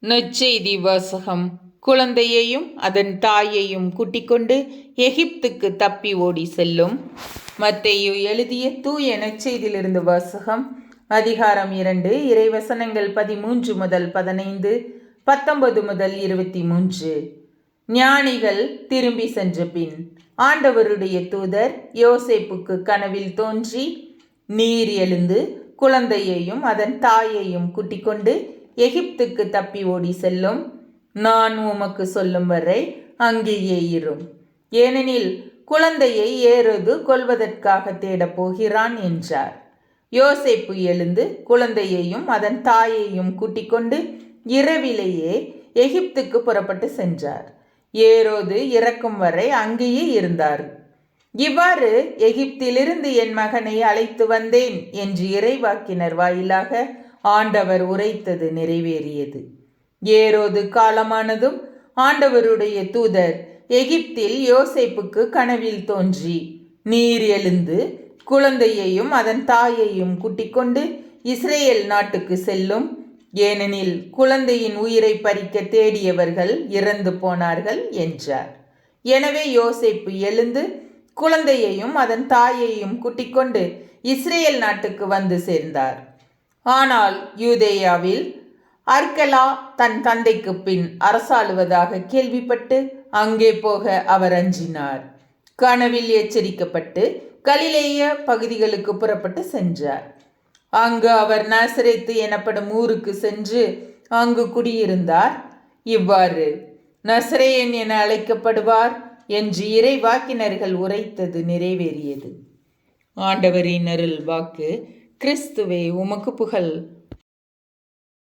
நற்செய்தி வாசகம். குழந்தையையும் அதன் தாயையும் கூட்டிக்கொண்டு எகிப்துக்கு தப்பி ஓடி செல்லும். மத்தேயு எழுதிய தூய நற்செய்தியிலிருந்து வாசகம். அதிகாரம் 2, இறைவசனங்கள் 13 முதல் 15, 19 முதல் 23. ஞானிகள் திரும்பி சென்ற பின் ஆண்டவருடைய தூதர் யோசேப்புக்கு கனவில் தோன்றி, நீர் எழுந்து குழந்தையையும் அதன் தாயையும் கூட்டிக்கொண்டு எகிப்துக்கு தப்பி ஓடி செல்லும். நான் உமக்கு சொல்லும் வரை அங்கேயே இரும். ஏனெனில் குழந்தையை ஏரோது கொல்வதற்காக தேடப் போகிறான் என்றார். யோசேப்பு எழுந்து குழந்தையையும் அதன் தாயையும் கூட்டிக்கொண்டு இரவிலேயே எகிப்துக்கு புறப்பட்டு சென்றார். ஏரோது இறக்கும் வரை அங்கேயே இருந்தார். இவ்வாறு எகிப்திலிருந்து என் மகனை அழைத்து வந்தேன் என்று இறைவாக்கினர் வாயிலாக ஆண்டவர் உரைத்தது நிறைவேறியது. ஏரோது காலமானதும் ஆண்டவருடைய தூதர் எகிப்தில் யோசேப்புக்கு கனவில் தோன்றி, நீர் எழுந்து குழந்தையையும் அதன் தாயையும் கூட்டிக்கொண்டு இஸ்ரேல் நாட்டுக்கு செல்லும். ஏனெனில் குழந்தையின் உயிரை பறிக்க தேடியவர்கள் இறந்து போனார்கள் என்றார். எனவே யோசேப்பு எழுந்து குழந்தையையும் அதன் தாயையும் கூட்டிக்கொண்டு இஸ்ரேல் நாட்டுக்கு வந்து சேர்ந்தார். ஆனால் யூதேயாவில் அர்கெலா தன் தந்தைக்கு பின் அரசாளுவதாக கேள்விப்பட்டு அங்கே போக அவர் அஞ்சினார். கனவில் எச்சரிக்கப்பட்டு கலிலேய பகுதிகளுக்கு புறப்பட்டு சென்றார். அங்கு அவர் நாசரேத்து எனப்படும் ஊருக்கு சென்று அங்கு குடியிருந்தார். இவ்வாறு நசரேயன் என அழைக்கப்படுவார் என்று இறைவாக்கினர்கள் உரைத்தது நிறைவேறியது. ஆண்டவரின் அருள் வாக்கு. கிறிஸ்துவே உமக்கு புகழ்.